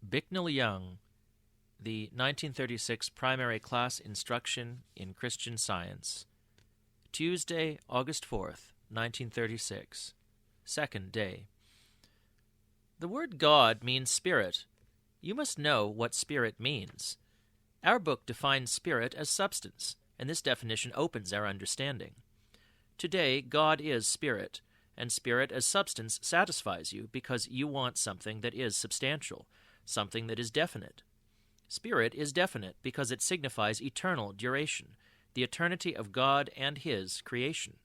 Bicknell Young, the 1936 Primary Class Instruction in Christian Science. Tuesday, August 4th, 1936. Second day. The word God means spirit. You must know what spirit means. Our book defines spirit as substance, and this definition opens our understanding. Today, God is spirit, and spirit as substance satisfies you because you want something that is substantial, something that is definite. Spirit is definite because it signifies eternal duration, the eternity of God and His creation.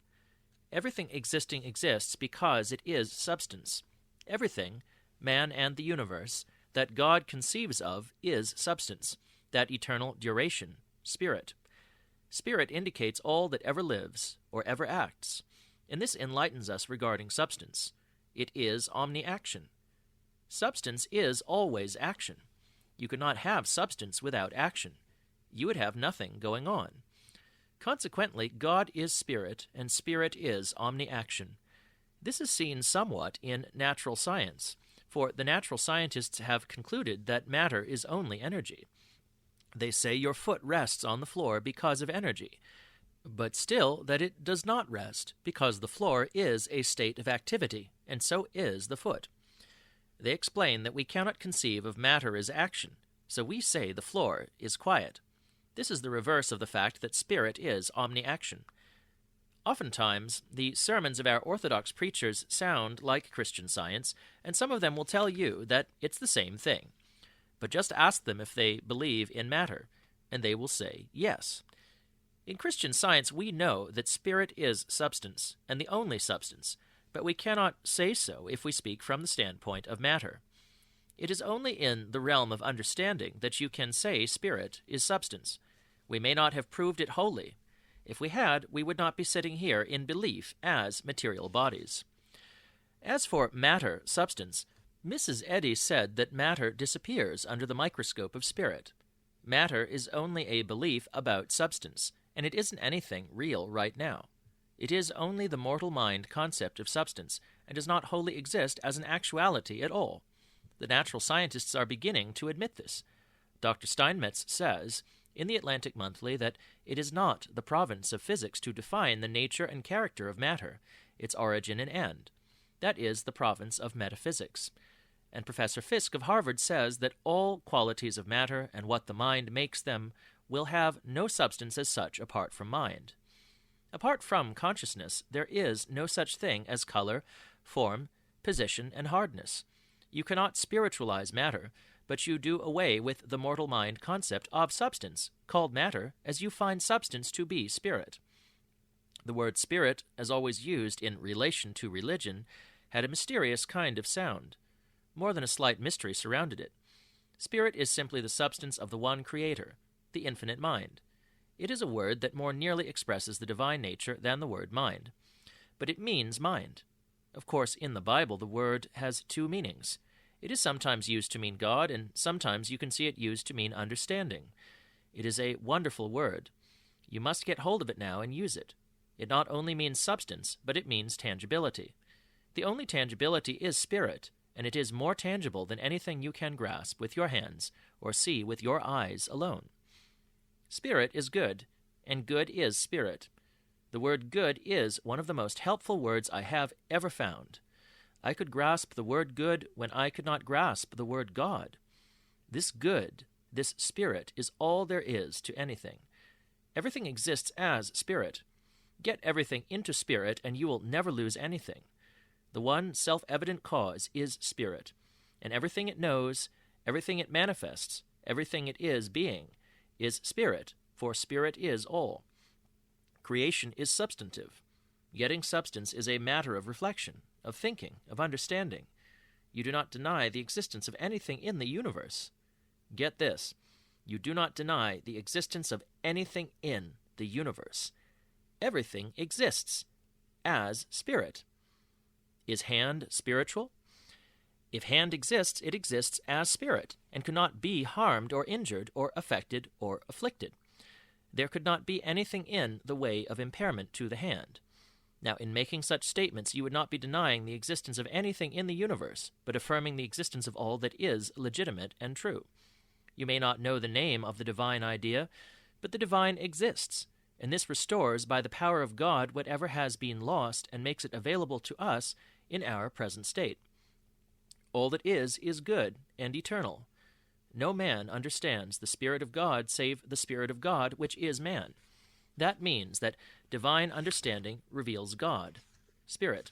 Everything existing exists because it is substance. Everything, man and the universe, that God conceives of is substance, that eternal duration, spirit. Spirit indicates all that ever lives or ever acts, and this enlightens us regarding substance. It is omni-action. Substance is always action. You could not have substance without action. You would have nothing going on. Consequently, God is spirit, and spirit is omni-action. This is seen somewhat in natural science, for the natural scientists have concluded that matter is only energy. They say your foot rests on the floor because of energy, but still that it does not rest, because the floor is a state of activity, and so is the foot. They explain that we cannot conceive of matter as action, so we say the floor is quiet. This is the reverse of the fact that spirit is omni-action. Oftentimes, the sermons of our Orthodox preachers sound like Christian Science, and some of them will tell you that it's the same thing. But just ask them if they believe in matter, and they will say yes. In Christian Science, we know that spirit is substance, and the only substance, but we cannot say so if we speak from the standpoint of matter. It is only in the realm of understanding that you can say spirit is substance. We may not have proved it wholly. If we had, we would not be sitting here in belief as material bodies. As for matter, substance, Mrs. Eddy said that matter disappears under the microscope of spirit. Matter is only a belief about substance, and it isn't anything real right now. It is only the mortal mind concept of substance, and does not wholly exist as an actuality at all. The natural scientists are beginning to admit this. Dr. Steinmetz says in the Atlantic Monthly that it is not the province of physics to define the nature and character of matter, its origin and end. That is the province of metaphysics. And Professor Fisk of Harvard says that all qualities of matter and what the mind makes them will have no substance as such apart from mind. Apart from consciousness, there is no such thing as color, form, position, and hardness. You cannot spiritualize matter, but you do away with the mortal mind concept of substance, called matter, as you find substance to be spirit. The word spirit, as always used in relation to religion, had a mysterious kind of sound. More than a slight mystery surrounded it. Spirit is simply the substance of the one Creator, the infinite mind. It is a word that more nearly expresses the divine nature than the word mind. But it means mind. Of course, in the Bible, the word has two meanings. It is sometimes used to mean God, and sometimes you can see it used to mean understanding. It is a wonderful word. You must get hold of it now and use it. It not only means substance, but it means tangibility. The only tangibility is spirit, and it is more tangible than anything you can grasp with your hands or see with your eyes alone. Spirit is good, and good is spirit. The word good is one of the most helpful words I have ever found. I could grasp the word good when I could not grasp the word God. This good, this spirit, is all there is to anything. Everything exists as spirit. Get everything into spirit, and you will never lose anything. The one self-evident cause is spirit, and everything it knows, everything it manifests, everything it is being, is spirit, for spirit is all. Creation is substantive. Getting substance is a matter of reflection, of thinking, of understanding. You do not deny the existence of anything in the universe. Get this, you do not deny the existence of anything in the universe. Everything exists as spirit. Is hand spiritual? If hand exists, it exists as spirit, and could not be harmed or injured or affected or afflicted. There could not be anything in the way of impairment to the hand. Now, in making such statements, you would not be denying the existence of anything in the universe, but affirming the existence of all that is legitimate and true. You may not know the name of the divine idea, but the divine exists, and this restores by the power of God whatever has been lost and makes it available to us in our present state. All that is good and eternal. No man understands the Spirit of God save the Spirit of God, which is man. That means that divine understanding reveals God, Spirit.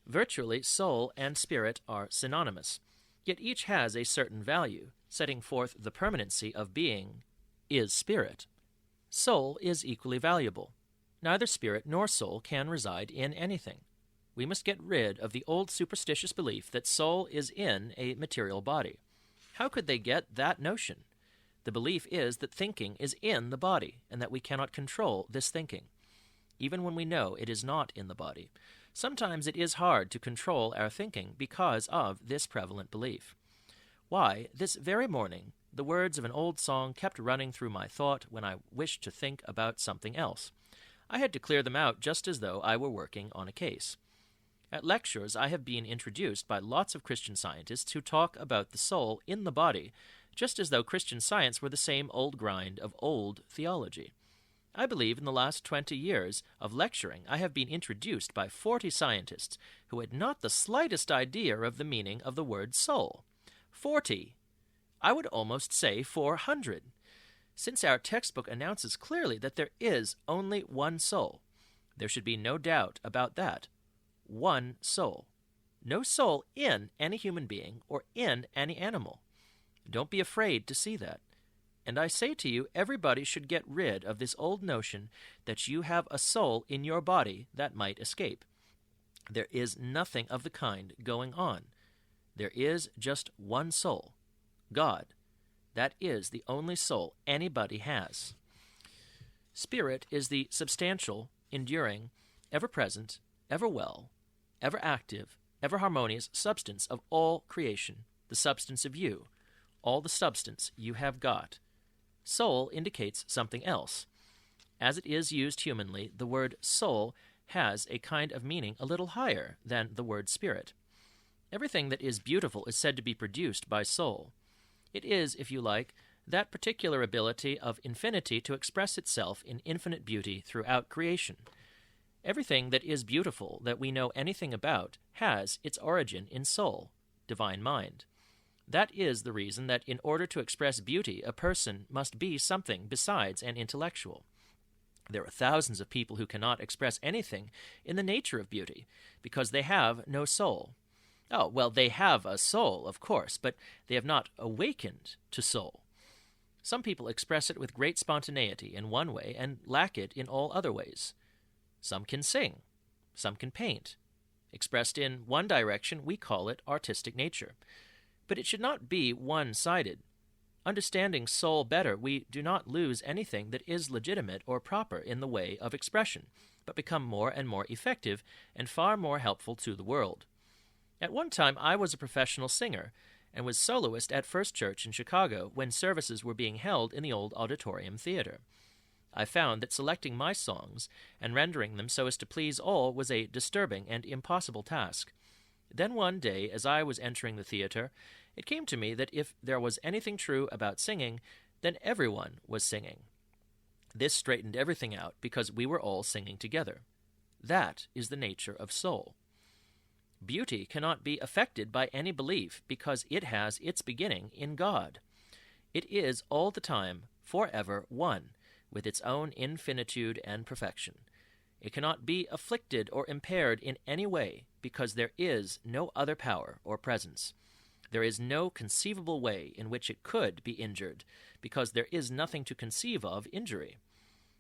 Virtually, soul and spirit are synonymous, yet each has a certain value, setting forth the permanency of being is spirit. Soul is equally valuable. Neither spirit nor soul can reside in anything. We must get rid of the old superstitious belief that soul is in a material body. How could they get that notion? The belief is that thinking is in the body, and that we cannot control this thinking, even when we know it is not in the body. Sometimes it is hard to control our thinking because of this prevalent belief. Why, this very morning, the words of an old song kept running through my thought when I wished to think about something else. I had to clear them out just as though I were working on a case. At lectures, I have been introduced by lots of Christian scientists who talk about the soul in the body, just as though Christian Science were the same old grind of old theology. I believe in the last 20 years of lecturing, I have been introduced by 40 scientists who had not the slightest idea of the meaning of the word soul. 40! I would almost say 400. Since our textbook announces clearly that there is only one soul, there should be no doubt about that. One soul. No soul in any human being or in any animal. Don't be afraid to see that. And I say to you, everybody should get rid of this old notion that you have a soul in your body that might escape. There is nothing of the kind going on. There is just one soul, God. That is the only soul anybody has. Spirit is the substantial, enduring, ever-present, ever-well, ever-active, ever-harmonious substance of all creation, the substance of you, all the substance you have got. Soul indicates something else. As it is used humanly, the word soul has a kind of meaning a little higher than the word spirit. Everything that is beautiful is said to be produced by soul. It is, if you like, that particular ability of infinity to express itself in infinite beauty throughout creation. Everything that is beautiful that we know anything about has its origin in soul, divine mind. That is the reason that in order to express beauty, a person must be something besides an intellectual. There are thousands of people who cannot express anything in the nature of beauty because they have no soul. Oh, well, they have a soul, of course, but they have not awakened to soul. Some people express it with great spontaneity in one way and lack it in all other ways. Some can sing. Some can paint. Expressed in one direction, we call it artistic nature. But it should not be one-sided. Understanding soul better, we do not lose anything that is legitimate or proper in the way of expression, but become more and more effective and far more helpful to the world. At one time, I was a professional singer and was soloist at First Church in Chicago when services were being held in the old auditorium theater. I found that selecting my songs and rendering them so as to please all was a disturbing and impossible task. Then one day, as I was entering the theater, it came to me that if there was anything true about singing, then everyone was singing. This straightened everything out because we were all singing together. That is the nature of soul. Beauty cannot be affected by any belief because it has its beginning in God. It is all the time, forever one, with its own infinitude and perfection. It cannot be afflicted or impaired in any way because there is no other power or presence. There is no conceivable way in which it could be injured because there is nothing to conceive of injury.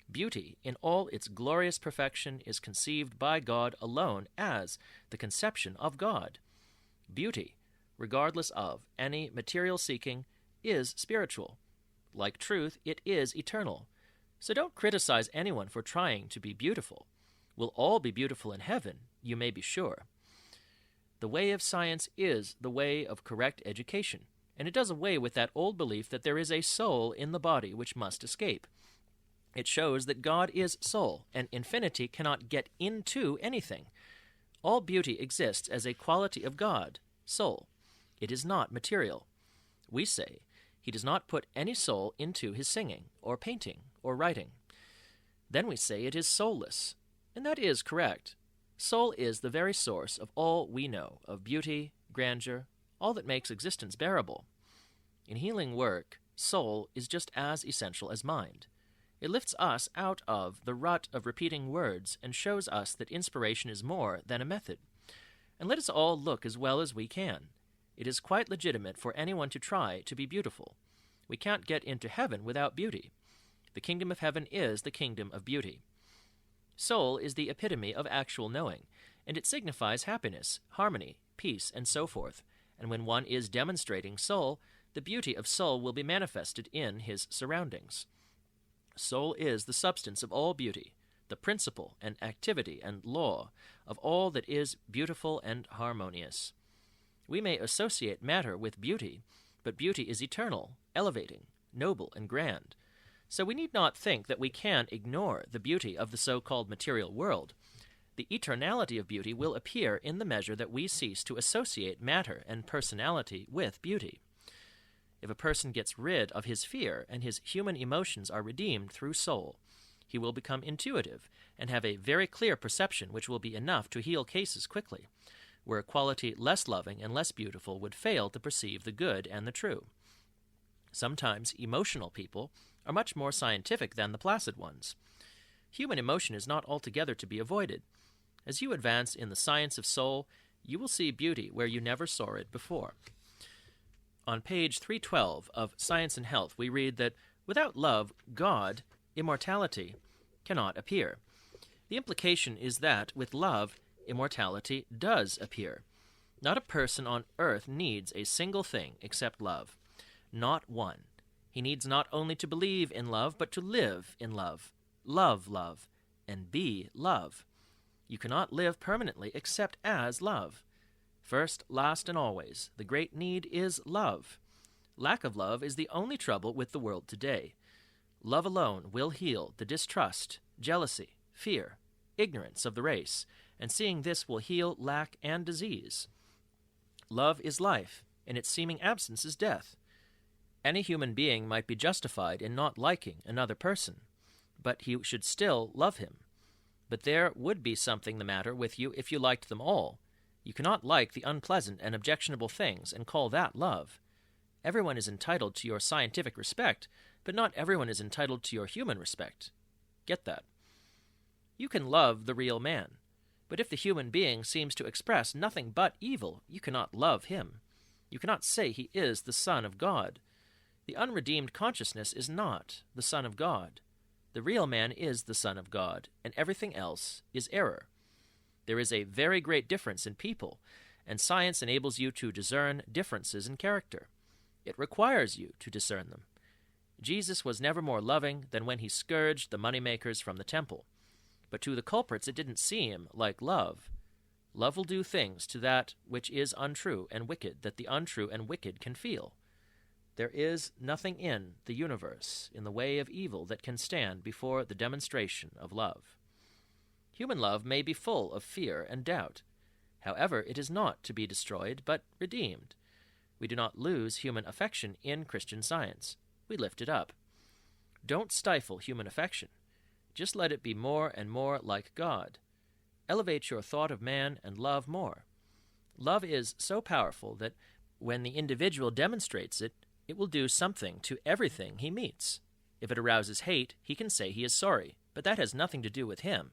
Beauty, in all its glorious perfection, is conceived by God alone as the conception of God. Beauty, regardless of any material seeking, is spiritual. Like truth, it is eternal. So don't criticize anyone for trying to be beautiful. We'll all be beautiful in heaven, you may be sure. The way of science is the way of correct education, and it does away with that old belief that there is a soul in the body which must escape. It shows that God is soul, and infinity cannot get into anything. All beauty exists as a quality of God, soul. It is not material. We say, he does not put any soul into his singing, or painting, or writing. Then we say it is soulless, and that is correct. Soul is the very source of all we know, of beauty, grandeur, all that makes existence bearable. In healing work, soul is just as essential as mind. It lifts us out of the rut of repeating words and shows us that inspiration is more than a method. And let us all look as well as we can. It is quite legitimate for anyone to try to be beautiful. We can't get into heaven without beauty. The kingdom of heaven is the kingdom of beauty. Soul is the epitome of actual knowing, and it signifies happiness, harmony, peace, and so forth. And when one is demonstrating soul, the beauty of soul will be manifested in his surroundings. Soul is the substance of all beauty, the principle and activity and law of all that is beautiful and harmonious. We may associate matter with beauty, but beauty is eternal, elevating, noble, and grand. So we need not think that we can ignore the beauty of the so-called material world. The eternality of beauty will appear in the measure that we cease to associate matter and personality with beauty. If a person gets rid of his fear and his human emotions are redeemed through soul, he will become intuitive and have a very clear perception which will be enough to heal cases quickly, where a quality less loving and less beautiful would fail to perceive the good and the true. Sometimes emotional people are much more scientific than the placid ones. Human emotion is not altogether to be avoided. As you advance in the science of soul, you will see beauty where you never saw it before. On page 312 of Science and Health, we read that without love, God, immortality, cannot appear. The implication is that with love, immortality does appear. Not a person on earth needs a single thing except love. Not one. He needs not only to believe in love, but to live in love, love, and be love. You cannot live permanently except as love. First, last, and always, the great need is love. Lack of love is the only trouble with the world today. Love alone will heal the distrust, jealousy, fear, ignorance of the race, and seeing this will heal lack and disease. Love is life, and its seeming absence is death. Any human being might be justified in not liking another person, but he should still love him. But there would be something the matter with you if you liked them all. You cannot like the unpleasant and objectionable things and call that love. Everyone is entitled to your scientific respect, but not everyone is entitled to your human respect. Get that? You can love the real man, but if the human being seems to express nothing but evil, you cannot love him. You cannot say he is the Son of God. The unredeemed consciousness is not the Son of God. The real man is the Son of God, and everything else is error. There is a very great difference in people, and science enables you to discern differences in character. It requires you to discern them. Jesus was never more loving than when he scourged the moneymakers from the temple. But to the culprits it didn't seem like love. Love will do things to that which is untrue and wicked that the untrue and wicked can feel. There is nothing in the universe in the way of evil that can stand before the demonstration of love. Human love may be full of fear and doubt. However, it is not to be destroyed, but redeemed. We do not lose human affection in Christian Science. We lift it up. Don't stifle human affection. Just let it be more and more like God. Elevate your thought of man and love more. Love is so powerful that when the individual demonstrates it, it will do something to everything he meets. If it arouses hate, he can say he is sorry, but that has nothing to do with him.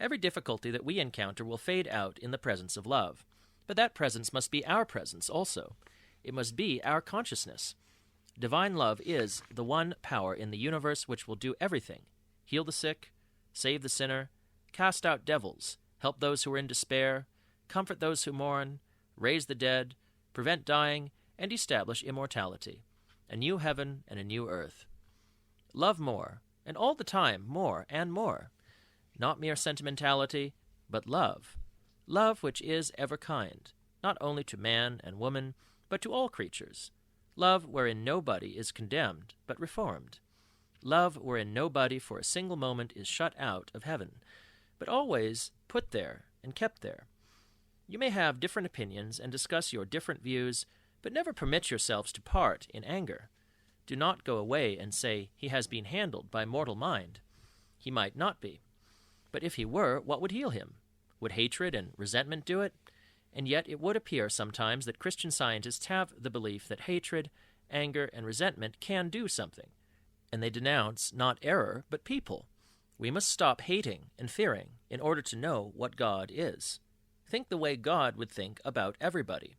Every difficulty that we encounter will fade out in the presence of love. But that presence must be our presence also. It must be our consciousness. Divine love is the one power in the universe which will do everything. Heal the sick, save the sinner, cast out devils, help those who are in despair, comfort those who mourn, raise the dead, prevent dying, and establish immortality, a new heaven and a new earth. Love more, and all the time more and more. Not mere sentimentality, but love. Love which is ever kind, not only to man and woman, but to all creatures. Love wherein nobody is condemned, but reformed. Love wherein nobody for a single moment is shut out of heaven, but always put there and kept there. You may have different opinions and discuss your different views, but never permit yourselves to part in anger. Do not go away and say, "He has been handled by mortal mind." He might not be. But if he were, what would heal him? Would hatred and resentment do it? And yet it would appear sometimes that Christian Scientists have the belief that hatred, anger, and resentment can do something, and they denounce not error, but people. We must stop hating and fearing in order to know what God is. Think the way God would think about everybody.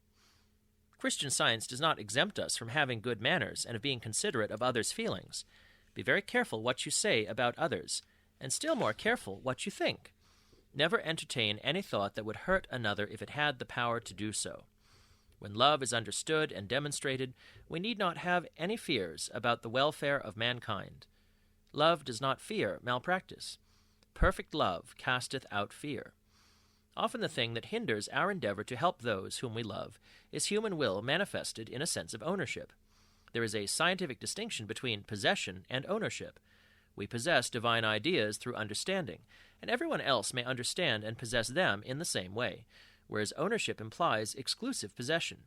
Christian Science does not exempt us from having good manners and of being considerate of others' feelings. Be very careful what you say about others, and still more careful what you think. Never entertain any thought that would hurt another if it had the power to do so. When love is understood and demonstrated, we need not have any fears about the welfare of mankind. Love does not fear malpractice. Perfect love casteth out fear. Often the thing that hinders our endeavor to help those whom we love is human will manifested in a sense of ownership. There is a scientific distinction between possession and ownership. We possess divine ideas through understanding, and everyone else may understand and possess them in the same way, whereas ownership implies exclusive possession.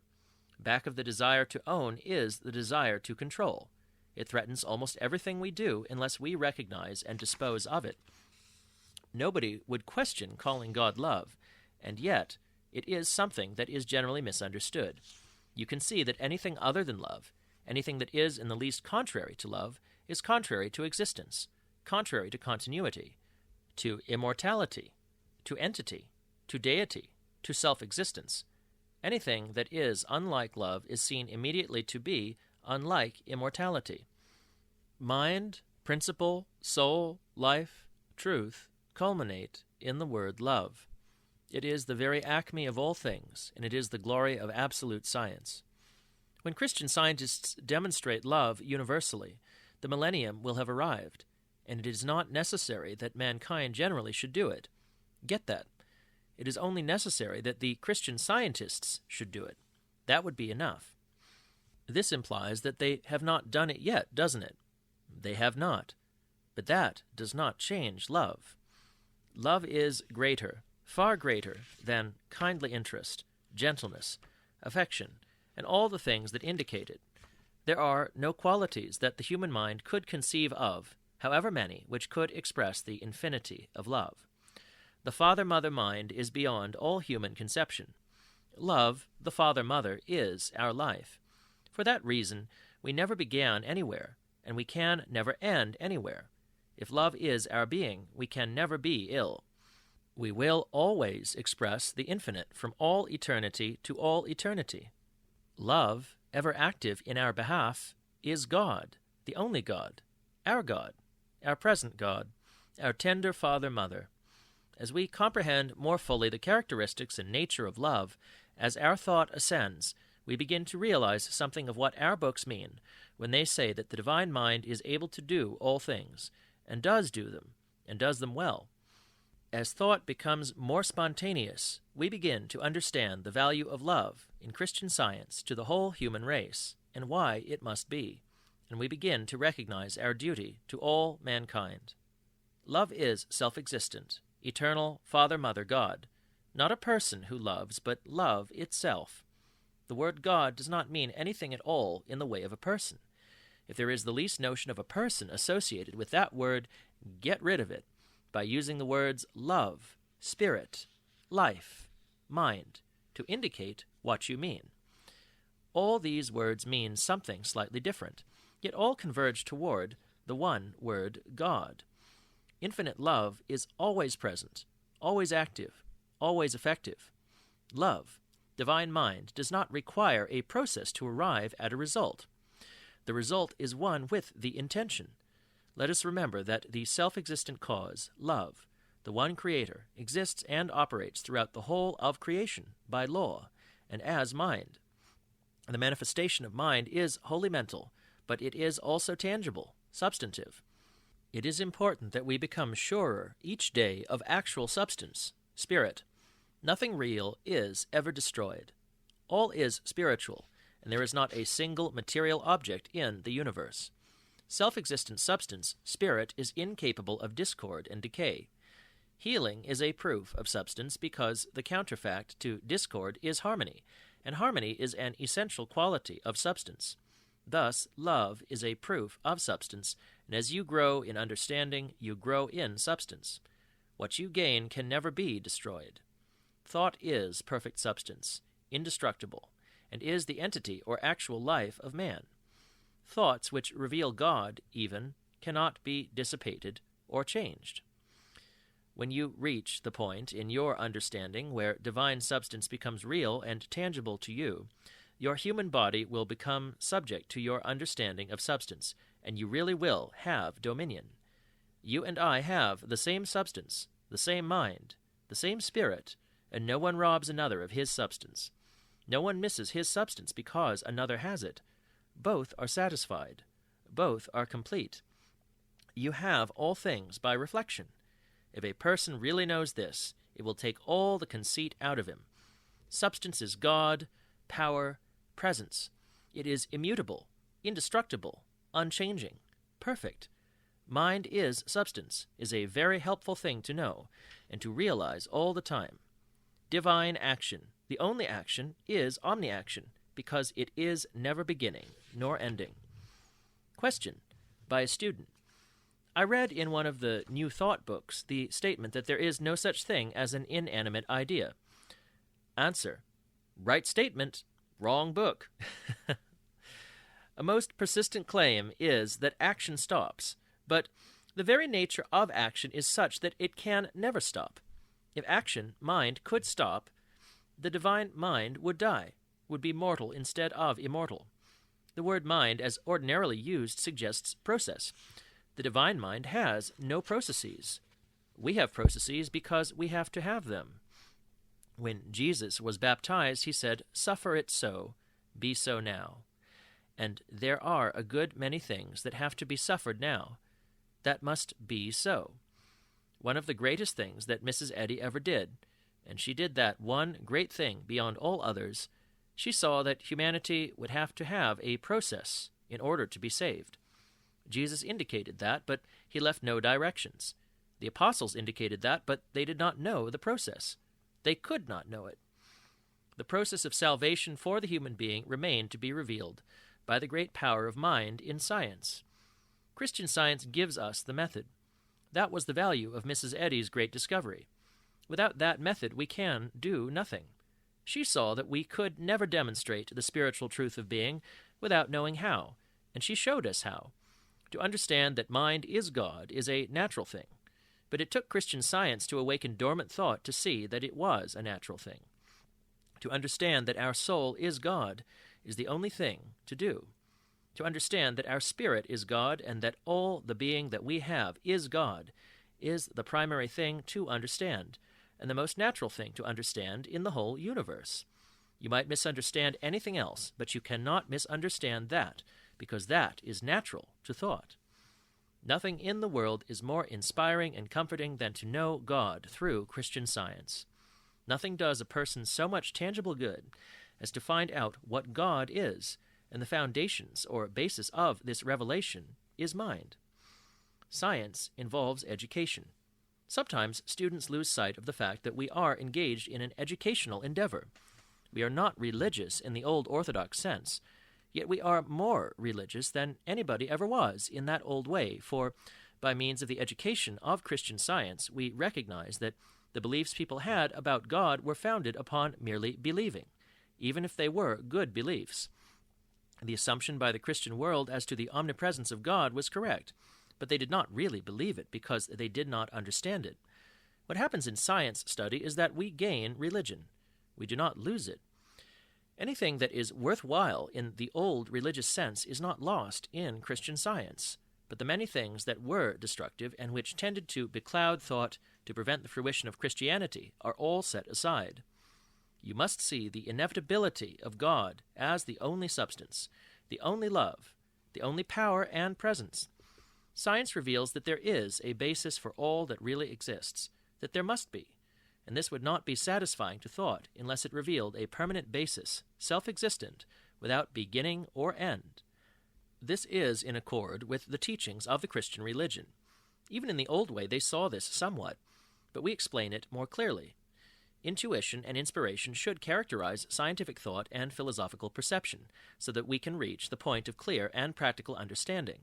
Back of the desire to own is the desire to control. It threatens almost everything we do unless we recognize and dispose of it. Nobody would question calling God love, and yet it is something that is generally misunderstood. You can see that anything other than love, anything that is in the least contrary to love, is contrary to existence, contrary to continuity, to immortality, to entity, to deity, to self-existence. Anything that is unlike love is seen immediately to be unlike immortality. Mind, principle, soul, life, truth culminate in the word love. It is the very acme of all things, and it is the glory of absolute science. When Christian Scientists demonstrate love universally, the millennium will have arrived, and it is not necessary that mankind generally should do it. Get that. It is only necessary that the Christian Scientists should do it. That would be enough. This implies that they have not done it yet, doesn't it? They have not. But that does not change love. Love is greater, far greater than kindly interest, gentleness, affection, and all the things that indicate it. There are no qualities that the human mind could conceive of, however many, which could express the infinity of love. The father-mother mind is beyond all human conception. Love, the father-mother, is our life. For that reason, we never began anywhere, and we can never end anywhere. If love is our being, we can never be ill. We will always express the infinite from all eternity to all eternity. Love, ever active in our behalf, is God, the only God, our present God, our tender father-mother. As we comprehend more fully the characteristics and nature of love, as our thought ascends, we begin to realize something of what our books mean when they say that the divine mind is able to do all things, and does do them, and does them well. As thought becomes more spontaneous, we begin to understand the value of love in Christian Science to the whole human race, and why it must be, and we begin to recognize our duty to all mankind. Love is self-existent, eternal Father-Mother God, not a person who loves, but love itself. The word God does not mean anything at all in the way of a person. If there is the least notion of a person associated with that word, get rid of it by using the words love, spirit, life, mind to indicate what you mean. All these words mean something slightly different, yet all converge toward the one word God. Infinite love is always present, always active, always effective. Love, divine mind, does not require a process to arrive at a result. The result is one with the intention. Let us remember that the self-existent cause, love, the one creator, exists and operates throughout the whole of creation by law and as mind. The manifestation of mind is wholly mental, but it is also tangible, substantive. It is important that we become surer each day of actual substance, spirit. Nothing real is ever destroyed. All is spiritual, and there is not a single material object in the universe. Self-existent substance, spirit, is incapable of discord and decay. Healing is a proof of substance because the counterfact to discord is harmony, and harmony is an essential quality of substance. Thus, love is a proof of substance, and as you grow in understanding, you grow in substance. What you gain can never be destroyed. Thought is perfect substance, indestructible, and is the entity or actual life of man. Thoughts which reveal God, even, cannot be dissipated or changed. When you reach the point in your understanding where divine substance becomes real and tangible to you, your human body will become subject to your understanding of substance, and you really will have dominion. You and I have the same substance, the same mind, the same spirit, and no one robs another of his substance. No one misses his substance because another has it. Both are satisfied. Both are complete. You have all things by reflection. If a person really knows this, it will take all the conceit out of him. Substance is God, power, presence. It is immutable, indestructible, unchanging, perfect. Mind is substance is a very helpful thing to know and to realize all the time. Divine action, the only action, is omni-action, because it is never beginning nor ending. Question by a student. I read in one of the New Thought books the statement that there is no such thing as an inanimate idea. Answer. Right statement, wrong book. A most persistent claim is that action stops, but the very nature of action is such that it can never stop. If action, mind, could stop, the divine mind would die, would be mortal instead of immortal. The word mind, as ordinarily used, suggests process. The divine mind has no processes. We have processes because we have to have them. When Jesus was baptized, he said, "Suffer it so, be so now." And there are a good many things that have to be suffered now. That must be so. One of the greatest things that Mrs. Eddy ever did, and she did that one great thing beyond all others, she saw that humanity would have to have a process in order to be saved. Jesus indicated that, but he left no directions. The apostles indicated that, but they did not know the process. They could not know it. The process of salvation for the human being remained to be revealed by the great power of mind in science. Christian Science gives us the method. That was the value of Mrs. Eddy's great discovery. Without that method, we can do nothing. She saw that we could never demonstrate the spiritual truth of being without knowing how, and she showed us how. To understand that mind is God is a natural thing, but it took Christian Science to awaken dormant thought to see that it was a natural thing. To understand that our soul is God is the only thing to do. To understand that our spirit is God and that all the being that we have is God is the primary thing to understand, and the most natural thing to understand in the whole universe. You might misunderstand anything else, but you cannot misunderstand that, because that is natural to thought. Nothing in the world is more inspiring and comforting than to know God through Christian Science. Nothing does a person so much tangible good as to find out what God is, and the foundations or basis of this revelation is mind. Science involves education. Sometimes students lose sight of the fact that we are engaged in an educational endeavor. We are not religious in the old Orthodox sense, yet we are more religious than anybody ever was in that old way, for by means of the education of Christian Science, we recognize that the beliefs people had about God were founded upon merely believing, even if they were good beliefs. The assumption by the Christian world as to the omnipresence of God was correct, but they did not really believe it because they did not understand it. What happens in science study is that we gain religion. We do not lose it. Anything that is worthwhile in the old religious sense is not lost in Christian Science, but the many things that were destructive and which tended to becloud thought to prevent the fruition of Christianity are all set aside. You must see the inevitability of God as the only substance, the only love, the only power and presence. Science reveals that there is a basis for all that really exists, that there must be, and this would not be satisfying to thought unless it revealed a permanent basis, self-existent, without beginning or end. This is in accord with the teachings of the Christian religion. Even in the old way, they saw this somewhat, but we explain it more clearly. Intuition and inspiration should characterize scientific thought and philosophical perception, so that we can reach the point of clear and practical understanding.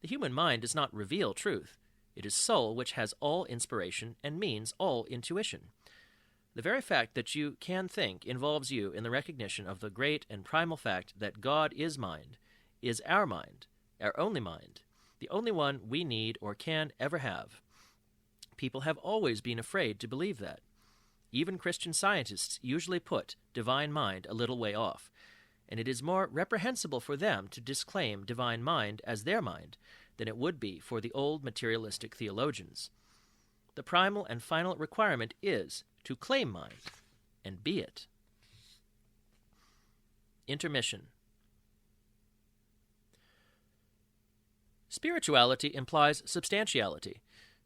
The human mind does not reveal truth. It is soul which has all inspiration and means all intuition. The very fact that you can think involves you in the recognition of the great and primal fact that God is mind, is our mind, our only mind, the only one we need or can ever have. People have always been afraid to believe that. Even Christian scientists usually put divine mind a little way off, and it is more reprehensible for them to disclaim divine mind as their mind than it would be for the old materialistic theologians. The primal and final requirement is to claim mind and be it. Intermission. Spirituality implies substantiality,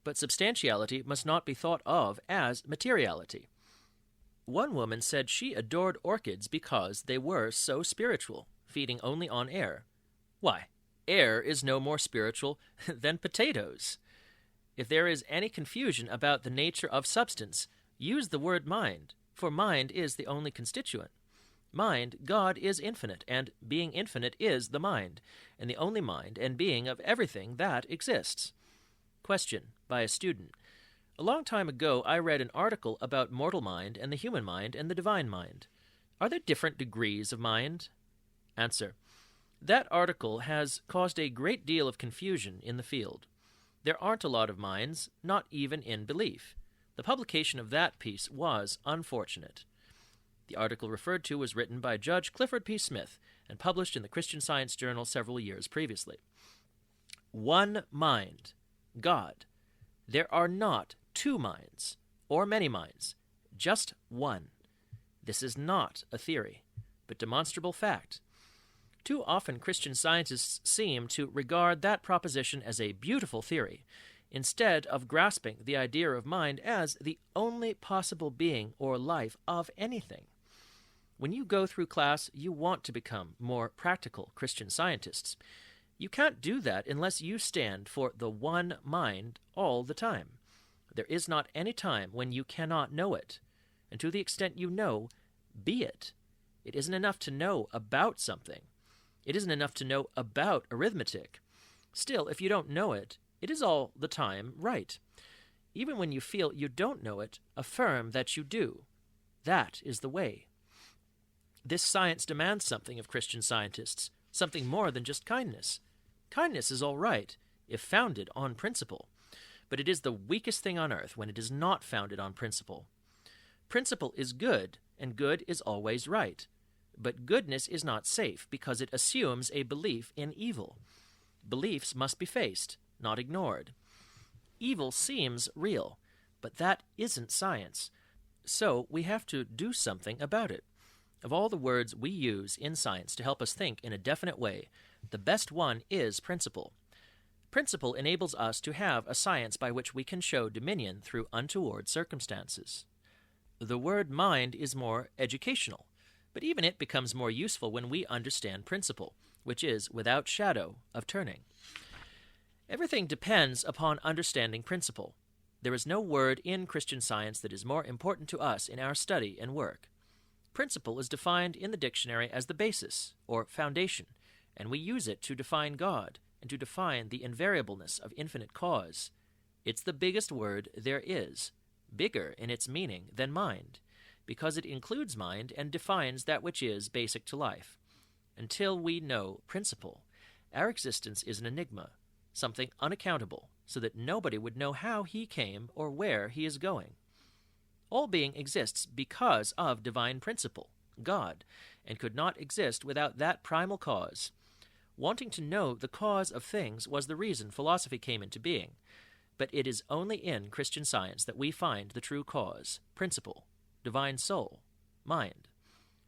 but substantiality must not be thought of as materiality. One woman said she adored orchids because they were so spiritual, feeding only on air. Why, air is no more spiritual than potatoes. If there is any confusion about the nature of substance, use the word mind, for mind is the only constituent. Mind, God is infinite, and being infinite is the mind, and the only mind and being of everything that exists. Question by a student. A long time ago I read an article about mortal mind and the human mind and the divine mind. Are there different degrees of mind? Answer. That article has caused a great deal of confusion in the field. There aren't a lot of minds, not even in belief. The publication of that piece was unfortunate. The article referred to was written by Judge Clifford P. Smith and published in the Christian Science Journal several years previously. One mind, God. There are not two minds, or many minds, just one. This is not a theory, but demonstrable fact. Too often Christian scientists seem to regard that proposition as a beautiful theory, instead of grasping the idea of mind as the only possible being or life of anything. When you go through class, you want to become more practical Christian scientists. You can't do that unless you stand for the one mind all the time. There is not any time when you cannot know it. And to the extent you know, be it. It isn't enough to know about something. It isn't enough to know about arithmetic. Still, if you don't know it, it is all the time right. Even when you feel you don't know it, affirm that you do. That is the way. This science demands something of Christian scientists, something more than just kindness. Kindness is all right, if founded on principle, but it is the weakest thing on earth when it is not founded on principle. Principle is good, and good is always right. But goodness is not safe because it assumes a belief in evil. Beliefs must be faced, not ignored. Evil seems real, but that isn't science. So we have to do something about it. Of all the words we use in science to help us think in a definite way, the best one is principle. Principle enables us to have a science by which we can show dominion through untoward circumstances. The word mind is more educational, but even it becomes more useful when we understand principle, which is without shadow of turning. Everything depends upon understanding principle. There is no word in Christian Science that is more important to us in our study and work. Principle is defined in the dictionary as the basis, or foundation, and we use it to define God and to define the invariableness of infinite cause. It's the biggest word there is, bigger in its meaning than mind, because it includes mind and defines that which is basic to life. Until we know principle, our existence is an enigma, something unaccountable, so that nobody would know how he came or where he is going. All being exists because of divine principle, God, and could not exist without that primal cause. Wanting to know the cause of things was the reason philosophy came into being, but it is only in Christian Science that we find the true cause, principle, divine soul, mind.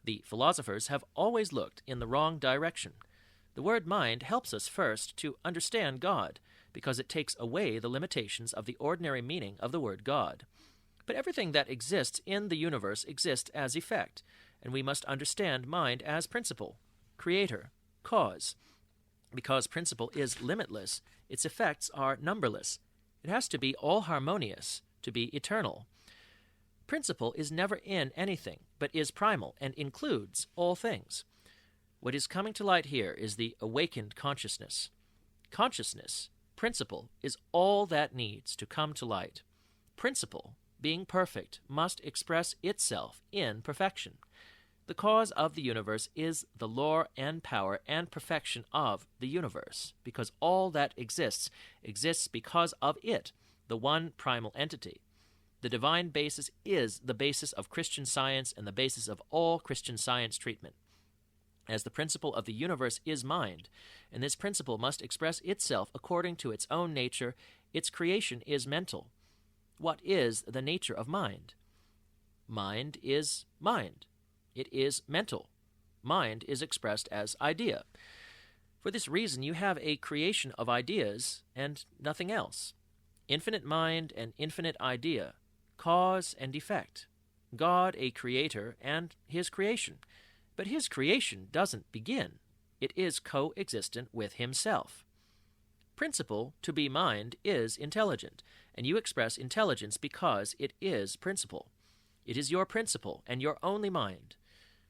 The philosophers have always looked in the wrong direction. The word mind helps us first to understand God, because it takes away the limitations of the ordinary meaning of the word God. But everything that exists in the universe exists as effect, and we must understand mind as principle, creator, cause. Because principle is limitless, its effects are numberless. It has to be all harmonious to be eternal. Principle is never in anything, but is primal and includes all things. What is coming to light here is the awakened consciousness. Consciousness, principle, is all that needs to come to light. Principle, being perfect, must express itself in perfection. The cause of the universe is the law and power and perfection of the universe, because all that exists because of it, the one primal entity. The divine basis is the basis of Christian Science and the basis of all Christian Science treatment. As the principle of the universe is mind, and this principle must express itself according to its own nature, its creation is mental. What is the nature of mind? Mind is mind. It is mental. Mind is expressed as idea. For this reason, you have a creation of ideas and nothing else. Infinite mind and infinite idea, cause and effect. God a creator and his creation. But his creation doesn't begin. It is coexistent with himself. Principle, to be mind, is intelligent, and you express intelligence because it is principle. It is your principle and your only mind.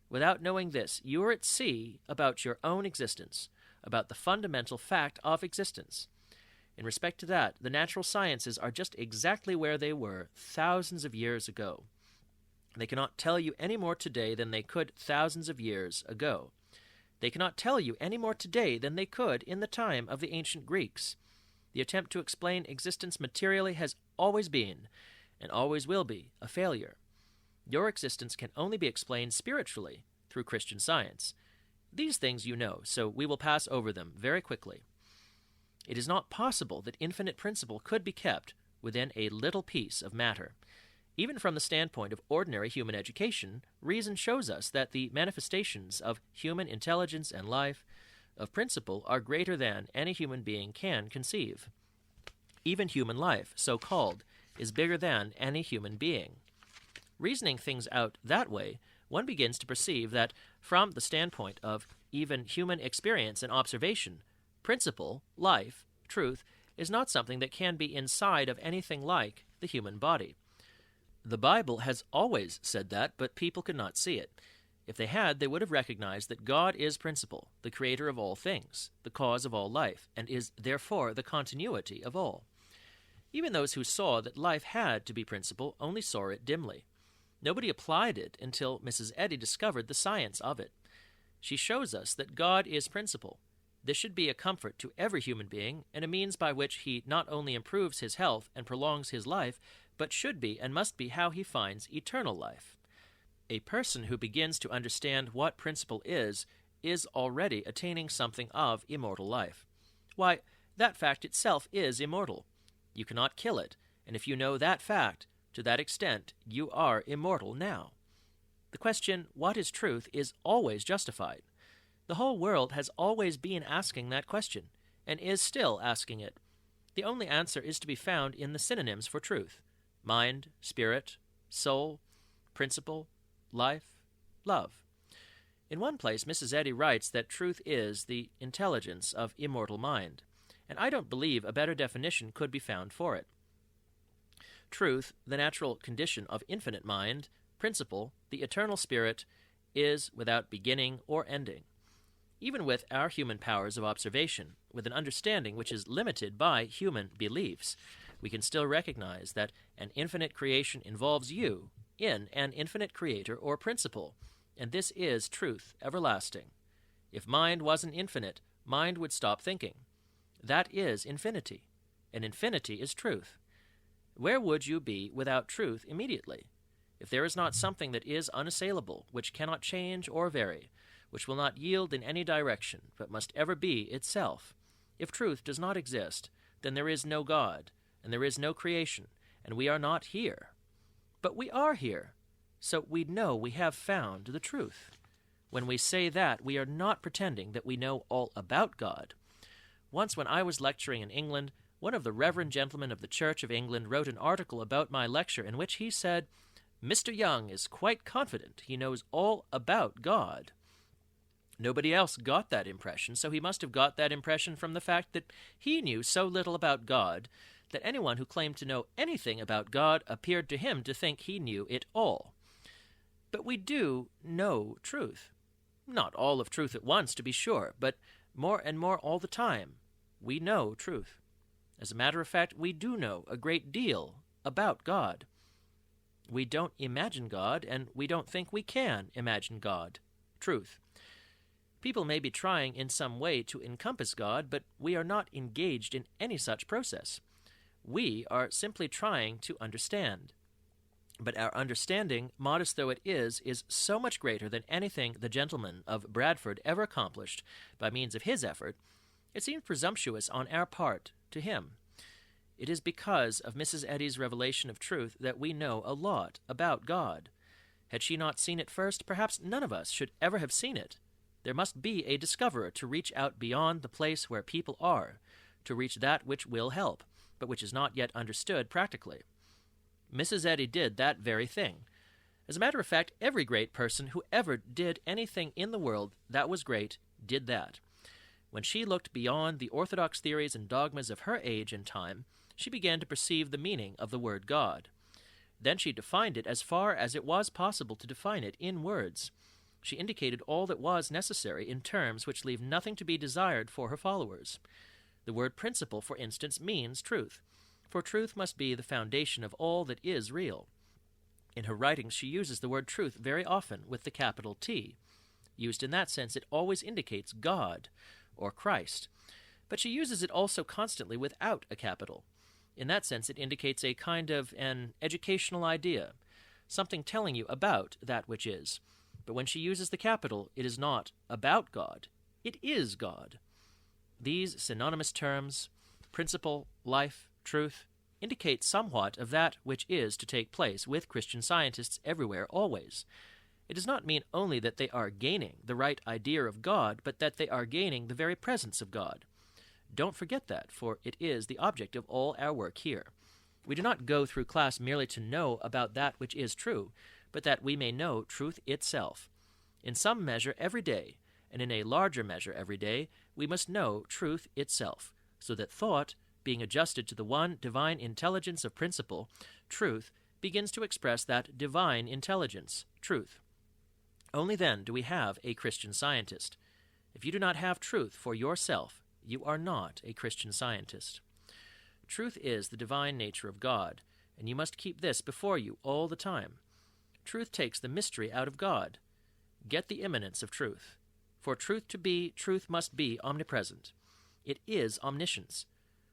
Without knowing this, you are at sea about your own existence, about the fundamental fact of existence. In respect to that, the natural sciences are just exactly where they were thousands of years ago. They cannot tell you any more today than they could thousands of years ago. They cannot tell you any more today than they could in the time of the ancient Greeks. The attempt to explain existence materially has always been, and always will be, a failure. Your existence can only be explained spiritually through Christian Science. These things you know, so we will pass over them very quickly. It is not possible that infinite principle could be kept within a little piece of matter. Even from the standpoint of ordinary human education, reason shows us that the manifestations of human intelligence and life, of principle, are greater than any human being can conceive. Even human life, so-called, is bigger than any human being. Reasoning things out that way, one begins to perceive that, from the standpoint of even human experience and observation, principle, life, truth, is not something that can be inside of anything like the human body. The Bible has always said that, but people could not see it. If they had, they would have recognized that God is principle, the creator of all things, the cause of all life, and is therefore the continuity of all. Even those who saw that life had to be principle only saw it dimly. Nobody applied it until Mrs. Eddy discovered the science of it. She shows us that God is principle. This should be a comfort to every human being, and a means by which he not only improves his health and prolongs his life, but should be and must be how he finds eternal life. A person who begins to understand what principle is already attaining something of immortal life. Why, that fact itself is immortal. You cannot kill it, and if you know that fact, to that extent, you are immortal now. The question, what is truth, is always justified. The whole world has always been asking that question, and is still asking it. The only answer is to be found in the synonyms for truth: mind, spirit, soul, principle, life, love. In one place, Mrs. Eddy writes that truth is the intelligence of immortal mind, and I don't believe a better definition could be found for it. Truth, the natural condition of infinite mind, principle, the eternal spirit, is without beginning or ending. Even with our human powers of observation, with an understanding which is limited by human beliefs, we can still recognize that an infinite creation involves you in an infinite creator or principle, and this is truth everlasting. If mind wasn't infinite, mind would stop thinking. That is infinity, and infinity is truth. Where would you be without truth immediately? If there is not something that is unassailable, which cannot change or vary, which will not yield in any direction, but must ever be itself, if truth does not exist, then there is no God, and there is no creation, and we are not here. But we are here, so we know we have found the truth. When we say that, we are not pretending that we know all about God. Once when I was lecturing in England, one of the reverend gentlemen of the Church of England wrote an article about my lecture in which he said, "Mr. Young is quite confident he knows all about God." Nobody else got that impression, so he must have got that impression from the fact that he knew so little about God that anyone who claimed to know anything about God appeared to him to think he knew it all. But we do know truth. Not all of truth at once, to be sure, but more and more all the time. We know truth. As a matter of fact, we do know a great deal about God. We don't imagine God, and we don't think we can imagine God. Truth. People may be trying in some way to encompass God, but we are not engaged in any such process. We are simply trying to understand. But our understanding, modest though it is so much greater than anything the gentleman of Bradford ever accomplished by means of his effort, it seems presumptuous on our part to him. It is because of Mrs. Eddy's revelation of truth that we know a lot about God. Had she not seen it first, perhaps none of us should ever have seen it. There must be a discoverer to reach out beyond the place where people are, to reach that which will help, but which is not yet understood practically. Mrs. Eddy did that very thing. As a matter of fact, every great person who ever did anything in the world that was great did that. When she looked beyond the orthodox theories and dogmas of her age and time, she began to perceive the meaning of the word God. Then she defined it as far as it was possible to define it in words. She indicated all that was necessary in terms which leave nothing to be desired for her followers. The word principle, for instance, means truth, for truth must be the foundation of all that is real. In her writings she uses the word truth very often with the capital T. Used in that sense, it always indicates God, or Christ. But she uses it also constantly without a capital. In that sense, it indicates a kind of an educational idea, something telling you about that which is. But when she uses the capital, it is not about God. It is God. These synonymous terms, principle, life, truth, indicate somewhat of that which is to take place with Christian Scientists everywhere, always. It does not mean only that they are gaining the right idea of God, but that they are gaining the very presence of God. Don't forget that, for it is the object of all our work here. We do not go through class merely to know about that which is true, but that we may know truth itself. In some measure every day, and in a larger measure every day, we must know truth itself, so that thought, being adjusted to the one divine intelligence of principle, truth, begins to express that divine intelligence, truth. Only then do we have a Christian Scientist. If you do not have truth for yourself, you are not a Christian Scientist. Truth is the divine nature of God, and you must keep this before you all the time. Truth takes the mystery out of God. Get the immanence of truth. For truth to be, truth must be omnipresent. It is omniscience.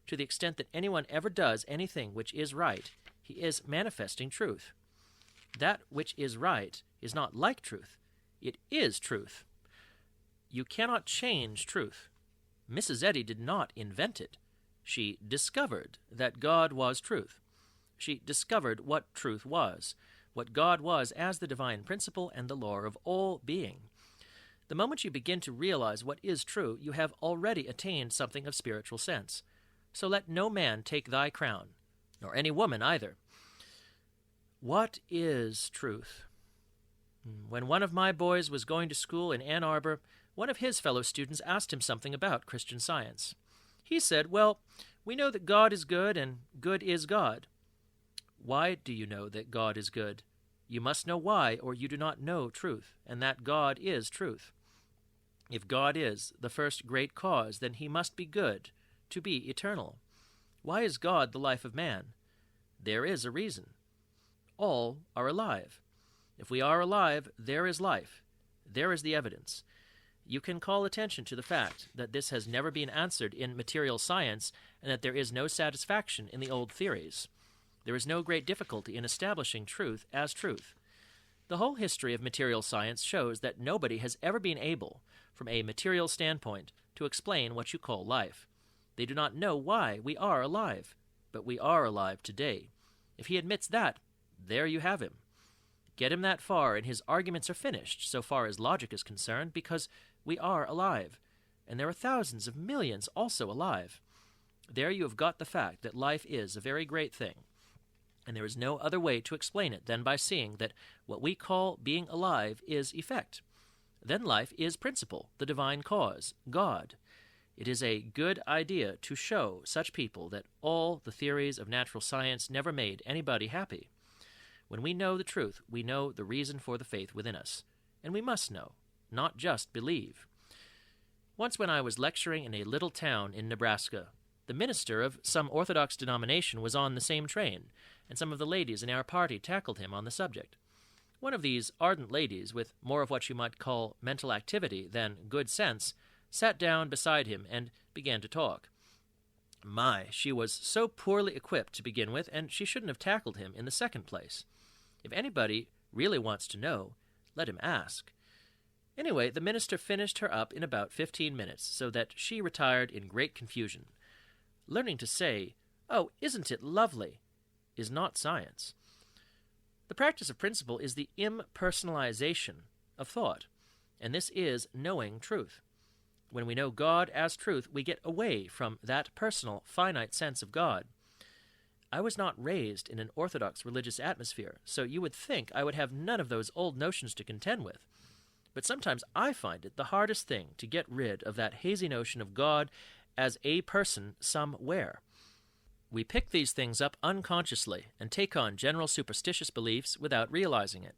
To the extent that anyone ever does anything which is right, he is manifesting truth. That which is right is not like truth. It is truth. You cannot change truth. Mrs. Eddy did not invent it. She discovered that God was truth. She discovered what truth was, what God was as the divine principle and the law of all being. The moment you begin to realize what is true, you have already attained something of spiritual sense. So let no man take thy crown, nor any woman either. What is truth? When one of my boys was going to school in Ann Arbor, one of his fellow students asked him something about Christian Science. He said, "Well, we know that God is good, and good is God." Why do you know that God is good? You must know why, or you do not know truth, and that God is truth. If God is the first great cause, then he must be good, to be eternal. Why is God the life of man? There is a reason. All are alive. If we are alive, there is life. There is the evidence. You can call attention to the fact that this has never been answered in material science, and that there is no satisfaction in the old theories. There is no great difficulty in establishing truth as truth. The whole history of material science shows that nobody has ever been able, from a material standpoint, to explain what you call life. They do not know why we are alive, but we are alive today. If he admits that, there you have him. Get him that far, and his arguments are finished, so far as logic is concerned, because we are alive, and there are thousands of millions also alive. There you have got the fact that life is a very great thing, and there is no other way to explain it than by seeing that what we call being alive is effect. then life is principle, the divine cause, God. It is a good idea to show such people that all the theories of natural science never made anybody happy. When we know the truth, we know the reason for the faith within us. And we must know, not just believe. Once when I was lecturing in a little town in Nebraska, the minister of some Orthodox denomination was on the same train, and some of the ladies in our party tackled him on the subject. One of these ardent ladies, with more of what you might call mental activity than good sense, sat down beside him and began to talk. My, she was so poorly equipped to begin with, and she shouldn't have tackled him in the second place. If anybody really wants to know, let him ask. Anyway, the minister finished her up in about 15 minutes, so that she retired in great confusion. Learning to say, "Oh, isn't it lovely?" is not science. The practice of principle is the impersonalization of thought, and this is knowing truth. When we know God as truth, we get away from that personal, finite sense of God. I was not raised in an orthodox religious atmosphere, so you would think I would have none of those old notions to contend with. But sometimes I find it the hardest thing to get rid of that hazy notion of God as a person somewhere. We pick these things up unconsciously and take on general superstitious beliefs without realizing it.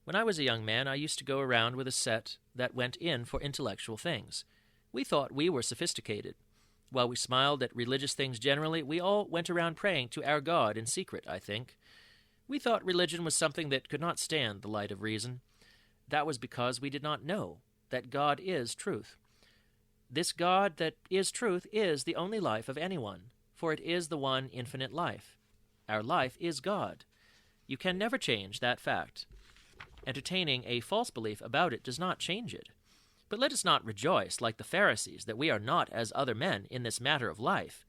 When I was a young man, I used to go around with a set that went in for intellectual things. We thought we were sophisticated. While we smiled at religious things generally, we all went around praying to our God in secret, I think. We thought religion was something that could not stand the light of reason. That was because we did not know that God is truth. This God that is truth is the only life of anyone, for it is the one infinite life. Our life is God. You can never change that fact. Entertaining a false belief about it does not change it. But let us not rejoice, like the Pharisees, that we are not as other men in this matter of life.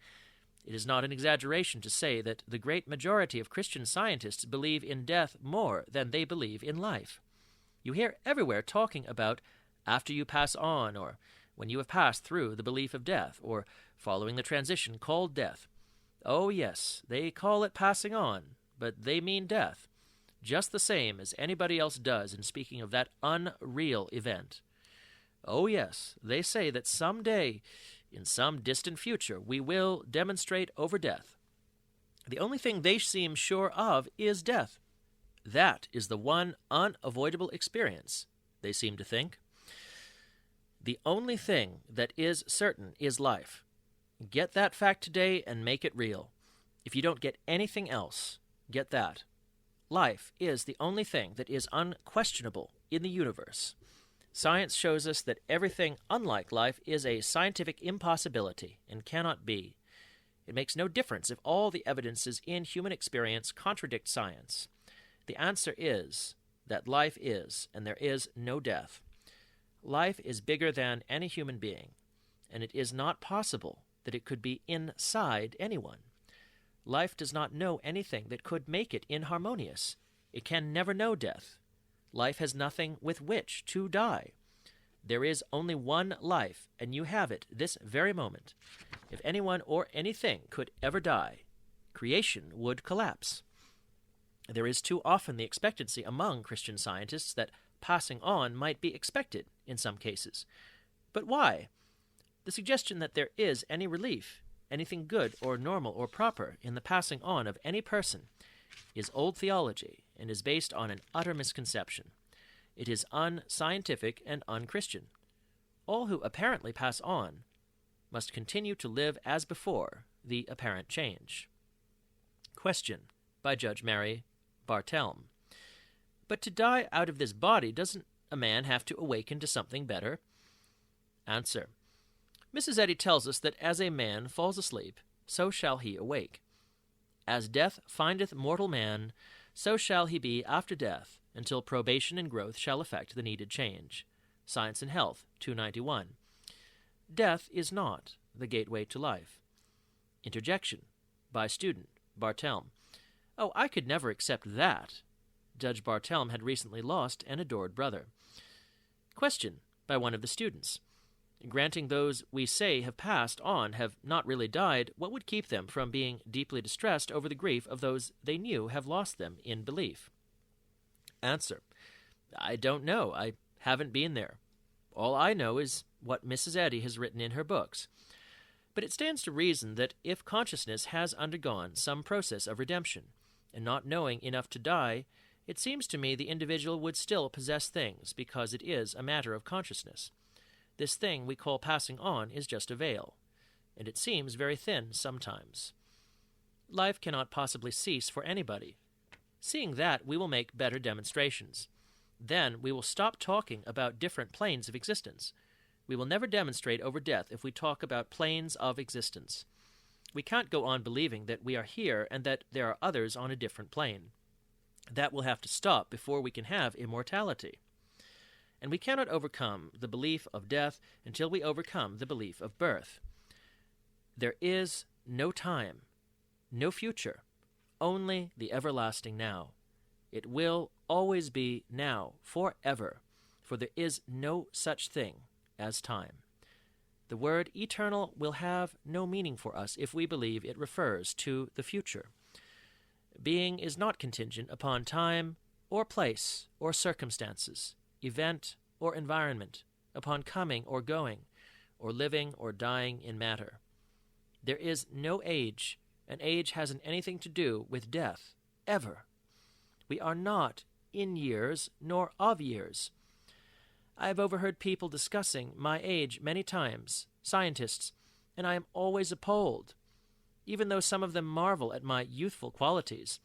It is not an exaggeration to say that the great majority of Christian scientists believe in death more than they believe in life. You hear everywhere talking about after you pass on, or when you have passed through the belief of death, or following the transition called death. Oh yes, they call it passing on, but they mean death, just the same as anybody else does in speaking of that unreal event. Oh yes, they say that someday, in some distant future, we will demonstrate over death. The only thing they seem sure of is death. That is the one unavoidable experience, they seem to think. The only thing that is certain is life. Get that fact today and make it real. If you don't get anything else, get that. Life is the only thing that is unquestionable in the universe. Science shows us that everything unlike life is a scientific impossibility and cannot be. It makes no difference if all the evidences in human experience contradict science. The answer is that life is, and there is no death. Life is bigger than any human being, and it is not possible that it could be inside anyone. Life does not know anything that could make it inharmonious. It can never know death. Life has nothing with which to die. There is only one life, and you have it this very moment. If anyone or anything could ever die, creation would collapse. There is too often the expectancy among Christian scientists that passing on might be expected in some cases. But why? The suggestion that there is any relief, anything good or normal or proper in the passing on of any person is old theology and is based on an utter misconception. It is unscientific and unchristian. All who apparently pass on must continue to live as before the apparent change. Question by Judge Mary Bartelm. But to die out of this body, doesn't a man have to awaken to something better? Answer. Mrs. Eddy tells us that as a man falls asleep, so shall he awake. As death findeth mortal man, so shall he be after death, until probation and growth shall effect the needed change. Science and Health, 291. Death is not the gateway to life. Interjection by student Bartelm. Oh, I could never accept that. Judge Bartelm had recently lost an adored brother. Question by one of the students. Granting those we say have passed on have not really died, what would keep them from being deeply distressed over the grief of those they knew have lost them in belief? Answer. I don't know. I haven't been there. All I know is what Mrs. Eddy has written in her books. But it stands to reason that if consciousness has undergone some process of redemption, and not knowing enough to die, it seems to me the individual would still possess things because it is a matter of consciousness. This thing we call passing on is just a veil, and it seems very thin sometimes. Life cannot possibly cease for anybody. Seeing that, we will make better demonstrations. Then we will stop talking about different planes of existence. We will never demonstrate over death if we talk about planes of existence. We can't go on believing that we are here and that there are others on a different plane. That will have to stop before we can have immortality. And we cannot overcome the belief of death until we overcome the belief of birth. There is no time, no future, only the everlasting now. It will always be now, forever, for there is no such thing as time. The word eternal will have no meaning for us if we believe it refers to the future. Being is not contingent upon time or place or circumstances, event or environment, upon coming or going, or living or dying in matter. There is no age, and age hasn't anything to do with death, ever. We are not in years nor of years. I have overheard people discussing my age many times, scientists, and I am always appalled. Even though some of them marvel at my youthful qualities,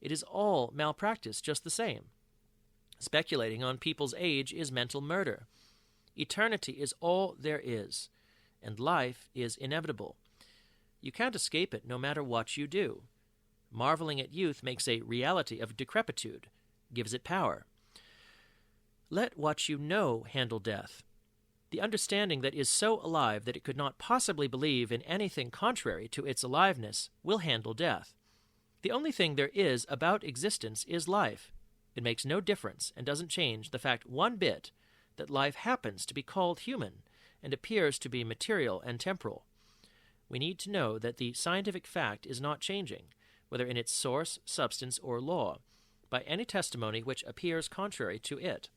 it is all malpractice just the same. Speculating on people's age is mental murder. Eternity is all there is, and life is inevitable. You can't escape it no matter what you do. Marveling at youth makes a reality of decrepitude, gives it power. Let what you know handle death. The understanding that is so alive that it could not possibly believe in anything contrary to its aliveness will handle death. The only thing there is about existence is life. It makes no difference and doesn't change the fact one bit that life happens to be called human and appears to be material and temporal. We need to know that the scientific fact is not changing, whether in its source, substance, or law, by any testimony which appears contrary to it.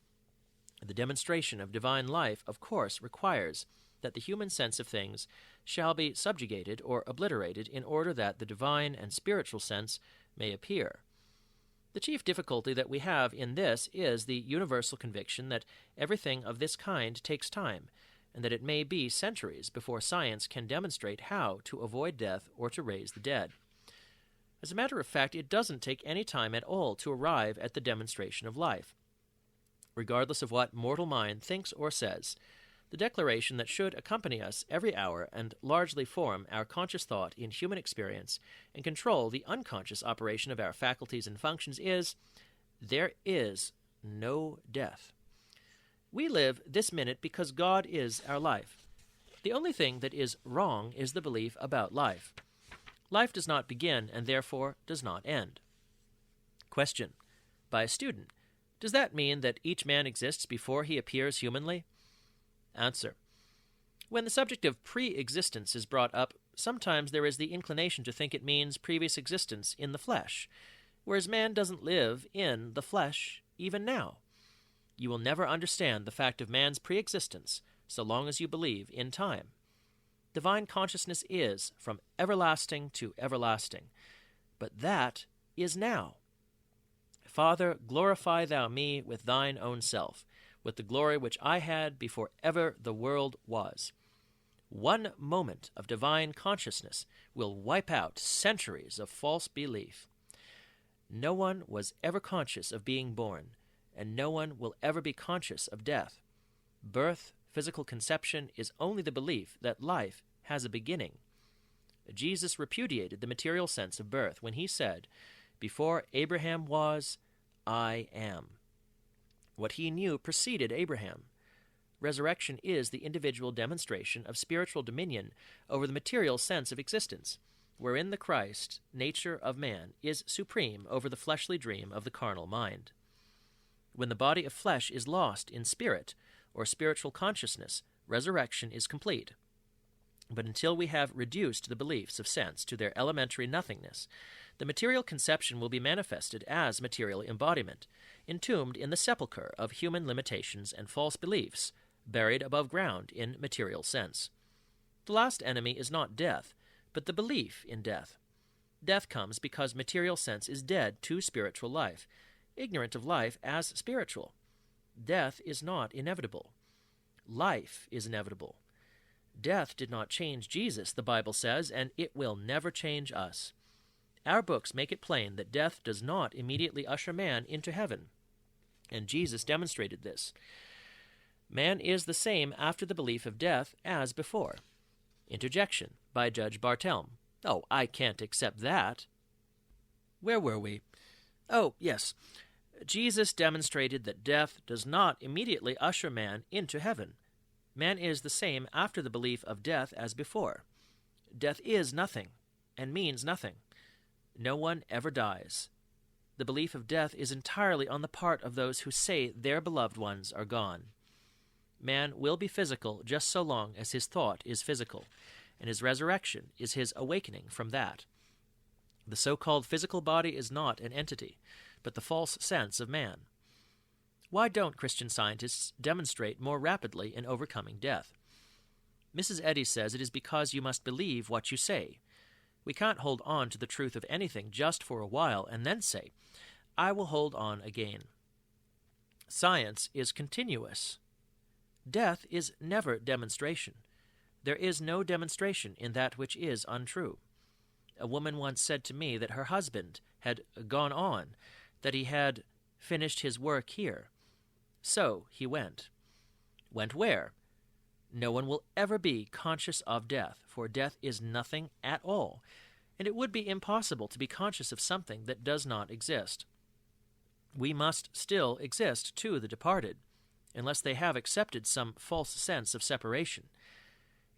The demonstration of divine life, of course, requires that the human sense of things shall be subjugated or obliterated in order that the divine and spiritual sense may appear. The chief difficulty that we have in this is the universal conviction that everything of this kind takes time, and that it may be centuries before science can demonstrate how to avoid death or to raise the dead. As a matter of fact, it doesn't take any time at all to arrive at the demonstration of life. Regardless of what mortal mind thinks or says, the declaration that should accompany us every hour and largely form our conscious thought in human experience and control the unconscious operation of our faculties and functions is, there is no death. We live this minute because God is our life. The only thing that is wrong is the belief about life. Life does not begin and therefore does not end. Question. By a student. Does that mean that each man exists before he appears humanly? Answer. When the subject of pre-existence is brought up, sometimes there is the inclination to think it means previous existence in the flesh, whereas man doesn't live in the flesh even now. You will never understand the fact of man's pre-existence so long as you believe in time. Divine consciousness is from everlasting to everlasting, but that is now. Father, glorify thou me with thine own self, with the glory which I had before ever the world was. One moment of divine consciousness will wipe out centuries of false belief. No one was ever conscious of being born, and no one will ever be conscious of death. Birth, physical conception, is only the belief that life has a beginning. Jesus repudiated the material sense of birth when he said, "Before Abraham was, I am." What he knew preceded Abraham. Resurrection is the individual demonstration of spiritual dominion over the material sense of existence, wherein the Christ nature of man is supreme over the fleshly dream of the carnal mind. When the body of flesh is lost in spirit or spiritual consciousness, resurrection is complete. But until we have reduced the beliefs of sense to their elementary nothingness, the material conception will be manifested as material embodiment, entombed in the sepulchre of human limitations and false beliefs, buried above ground in material sense. The last enemy is not death, but the belief in death. Death comes because material sense is dead to spiritual life, ignorant of life as spiritual. Death is not inevitable. Life is inevitable. Death did not change Jesus, the Bible says, and it will never change us. Our books make it plain that death does not immediately usher man into heaven, and Jesus demonstrated this. Man is the same after the belief of death as before. Interjection by Judge Bartelme. Oh, I can't accept that. Where were we? Oh, yes. Jesus demonstrated that death does not immediately usher man into heaven. Man is the same after the belief of death as before. Death is nothing and means nothing. No one ever dies. The belief of death is entirely on the part of those who say their beloved ones are gone. Man will be physical just so long as his thought is physical, and his resurrection is his awakening from that. The so-called physical body is not an entity, but the false sense of man. Why don't Christian scientists demonstrate more rapidly in overcoming death? Mrs. Eddy says it is because you must believe what you say. We can't hold on to the truth of anything just for a while and then say, I will hold on again. Science is continuous. Death is never demonstration. There is no demonstration in that which is untrue. A woman once said to me that her husband had gone on, that he had finished his work here. So he went. Went where? No one will ever be conscious of death, for death is nothing at all, and it would be impossible to be conscious of something that does not exist. We must still exist to the departed, unless they have accepted some false sense of separation.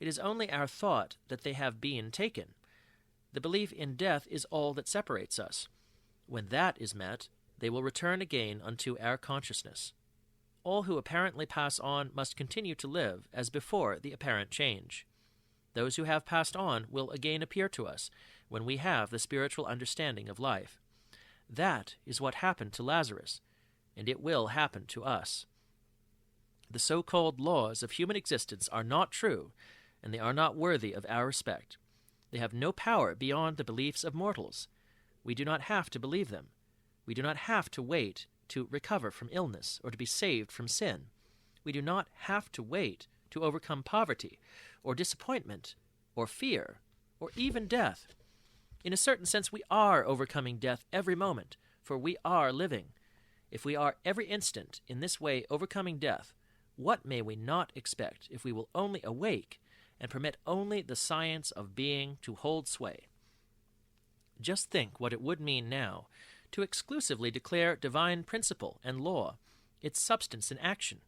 It is only our thought that they have been taken. The belief in death is all that separates us. When that is met, they will return again unto our consciousness. All who apparently pass on must continue to live as before the apparent change. Those who have passed on will again appear to us when we have the spiritual understanding of life. That is what happened to Lazarus, and it will happen to us. The so-called laws of human existence are not true, and they are not worthy of our respect. They have no power beyond the beliefs of mortals. We do not have to believe them. We do not have to wait to recover from illness or to be saved from sin. We do not have to wait to overcome poverty or disappointment or fear or even death. In a certain sense, we are overcoming death every moment, for we are living. If we are every instant in this way overcoming death, what may we not expect if we will only awake and permit only the science of being to hold sway? Just think what it would mean now to exclusively declare divine principle and law, its substance and action,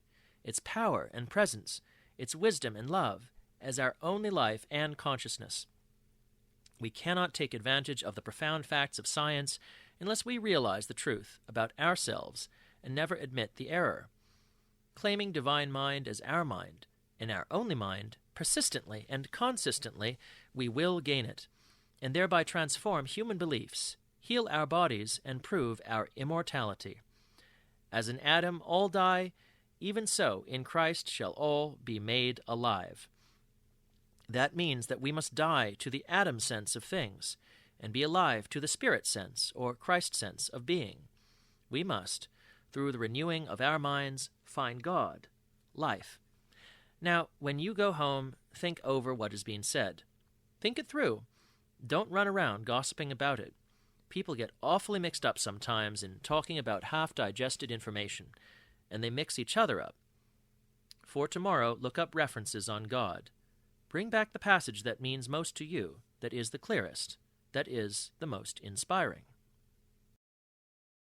its power and presence, its wisdom and love, as our only life and consciousness. We cannot take advantage of the profound facts of science unless we realize the truth about ourselves and never admit the error. Claiming divine mind as our mind, and our only mind, persistently and consistently, we will gain it, and thereby transform human beliefs, heal our bodies, and prove our immortality. As in Adam all die, even so in Christ shall all be made alive. That means that we must die to the Adam sense of things, and be alive to the Spirit sense, or Christ sense of being. We must, through the renewing of our minds, find God, life. Now, when you go home, think over what is being said. Think it through. Don't run around gossiping about it. People get awfully mixed up sometimes in talking about half-digested information, and they mix each other up. For tomorrow, look up references on God. Bring back the passage that means most to you, that is the clearest, that is the most inspiring.